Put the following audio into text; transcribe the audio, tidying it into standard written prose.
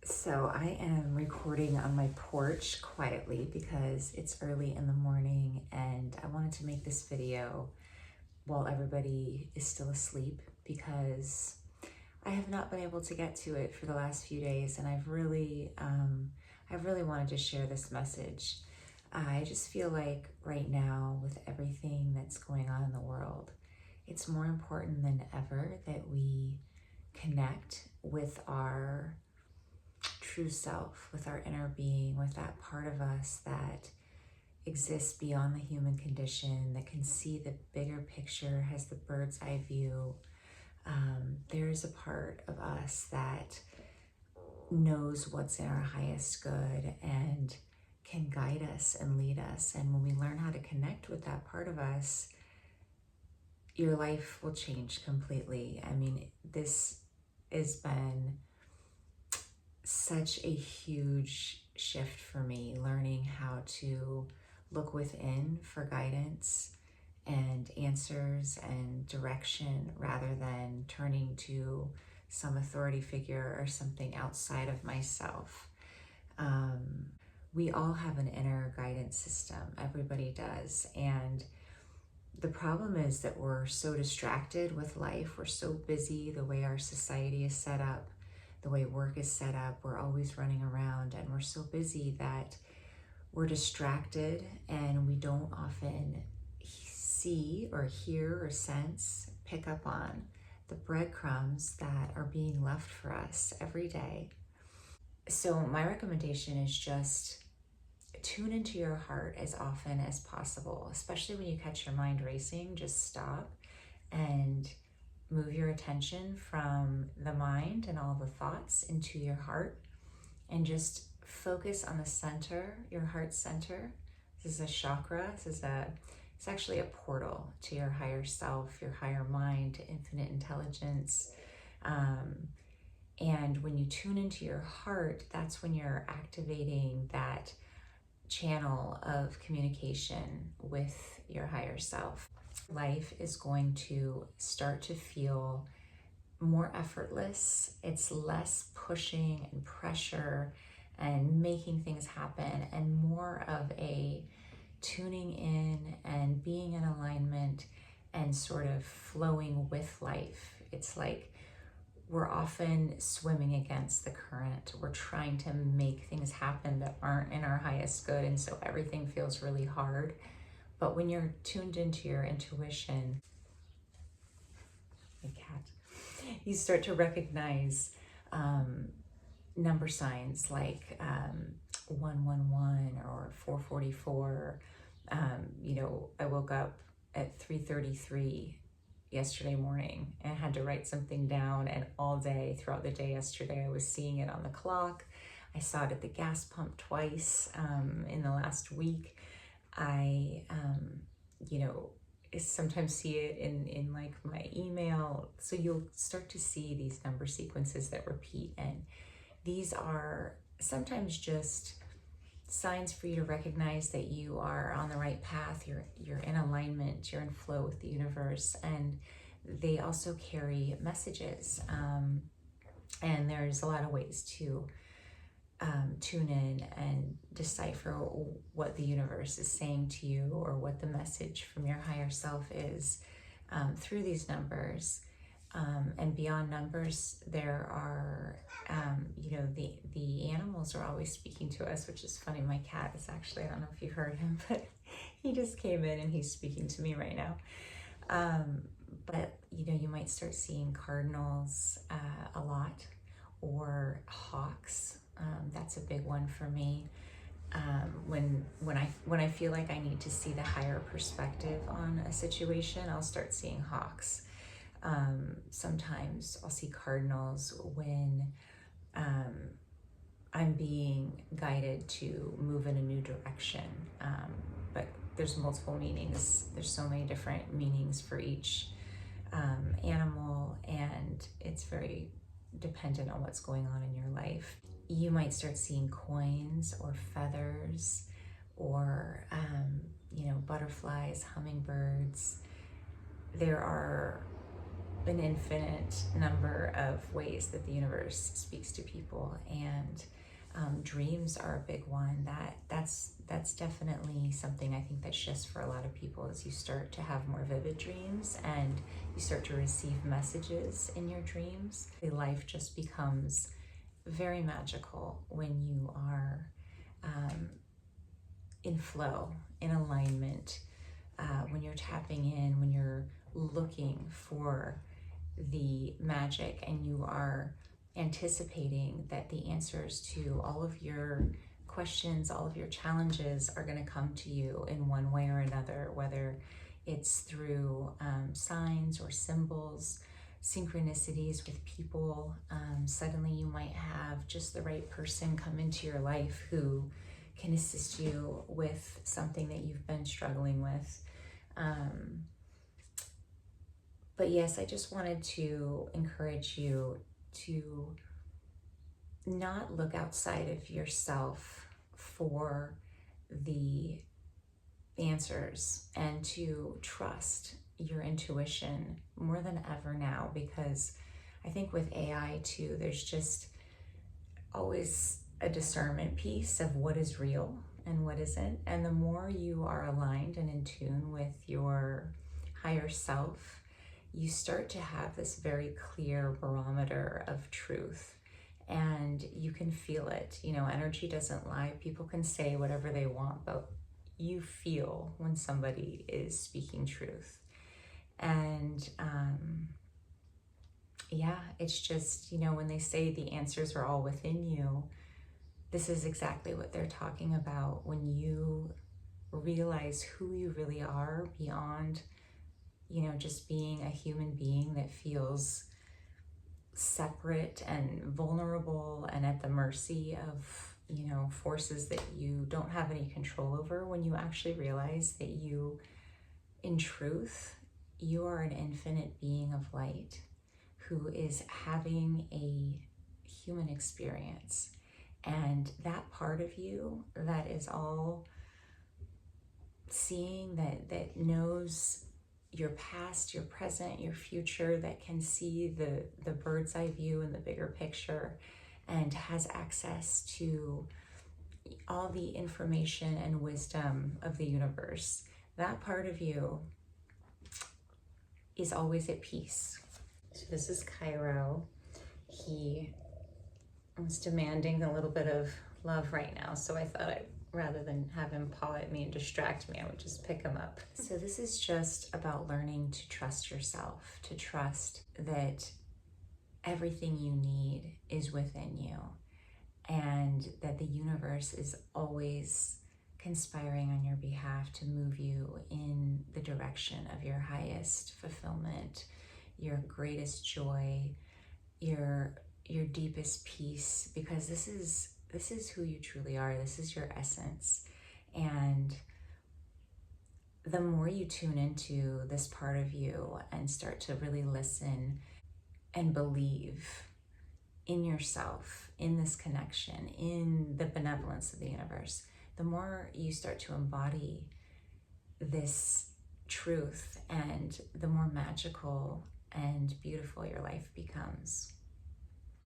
So I am recording on my porch quietly because it's early in the morning and I wanted to make this video while everybody is still asleep because I have not been able to get to it for the last few days, and I've really wanted to share this message. I just feel like right now, with everything that's going on in the world, it's more important than ever that we connect with our true self, with our inner being, with that part of us that exists beyond the human condition, that can see the bigger picture, has the bird's eye view. There is a part of us that knows what's in our highest good and can guide us and lead us. And when we learn how to connect with that part of us, your life will change completely. I mean, this has been such a huge shift for me, learning how to look within for guidance and answers and direction rather than turning to some authority figure or something outside of myself. We all have an inner guidance system, everybody does. And the problem is that we're so distracted with life, we're so busy, the way our society is set up, the way work is set up, we're always running around and we're so busy that we're distracted and we don't often see or hear or sense, pick up on the breadcrumbs that are being left for us every day. So my recommendation is just tune into your heart as often as possible, especially when you catch your mind racing. Just stop and move your attention from the mind and all the thoughts into your heart and just focus on the center, your heart center. This is a chakra. It's actually a portal to your higher self, your higher mind, to infinite intelligence. And when you tune into your heart, that's when you're activating that channel of communication with your higher self. Life is going to start to feel more effortless. It's less pushing and pressure and making things happen, and more of a tuning in and being in alignment and sort of flowing with life. It's like we're often swimming against the current. We're trying to make things happen that aren't in our highest good, and so everything feels really hard. But when you're tuned into your intuition, my cat, you start to recognize number signs like 111 or 444. I woke up at 3:33 yesterday morning and had to write something down, and all day throughout the day yesterday I was seeing it on the clock. I saw it at the gas pump twice in the last week. I sometimes see it in like my email. So you'll start to see these number sequences that repeat, and these are sometimes just signs for you to recognize that you are on the right path, you're in alignment, you're in flow with the universe. And they also carry messages. And there's a lot of ways to tune in and decipher what the universe is saying to you, or what the message from your higher self is through these numbers. And beyond numbers, there are, the animals are always speaking to us, which is funny. My cat is actually, I don't know if you heard him, but he just came in and he's speaking to me right now. But you might start seeing cardinals a lot, or hawks. That's a big one for me. When I feel like I need to see the higher perspective on a situation, I'll start seeing hawks. Sometimes I'll see cardinals when I'm being guided to move in a new direction. But there's multiple meanings. There's so many different meanings for each animal, and it's very dependent on what's going on in your life. You might start seeing coins or feathers, or butterflies, hummingbirds. There are an infinite number of ways that the universe speaks to people, and dreams are a big one. That's definitely something I think that shifts for a lot of people as you start to have more vivid dreams and you start to receive messages in your dreams. Life just becomes very magical when you are in flow, in alignment, when you're tapping in, when you're looking for the magic and you are anticipating that the answers to all of your questions, all of your challenges are going to come to you in one way or another, whether it's through signs or symbols, synchronicities with people. Suddenly you might have just the right person come into your life who can assist you with something that you've been struggling with. But yes, I just wanted to encourage you to not look outside of yourself for the answers and to trust your intuition more than ever now, because I think with AI too, there's just always a discernment piece of what is real and what isn't. And the more you are aligned and in tune with your higher self, you start to have this very clear barometer of truth, and you can feel it. You know, energy doesn't lie. People can say whatever they want, but you feel when somebody is speaking truth. And yeah, it's just, you know, when they say the answers are all within you, this is exactly what they're talking about. When you realize who you really are beyond, you know, just being a human being that feels separate and vulnerable and at the mercy of, you know, forces that you don't have any control over. When you actually realize that you, in truth, you are an infinite being of light who is having a human experience. And that part of you that is all seeing, that knows your past, your present, your future, that can see the bird's eye view and the bigger picture, and has access to all the information and wisdom of the universe, that part of you is always at peace. So this is Cairo. He was demanding a little bit of love right now, so I thought rather than have him paw at me and distract me, I would just pick him up. So this is just about learning to trust yourself, to trust that everything you need is within you, and that the universe is always conspiring on your behalf to move you in the direction of your highest fulfillment, your greatest joy, your deepest peace, because this is who you truly are. This is your essence. And the more you tune into this part of you and start to really listen and believe in yourself, in this connection, in the benevolence of the universe, the more you start to embody this truth, and the more magical and beautiful your life becomes.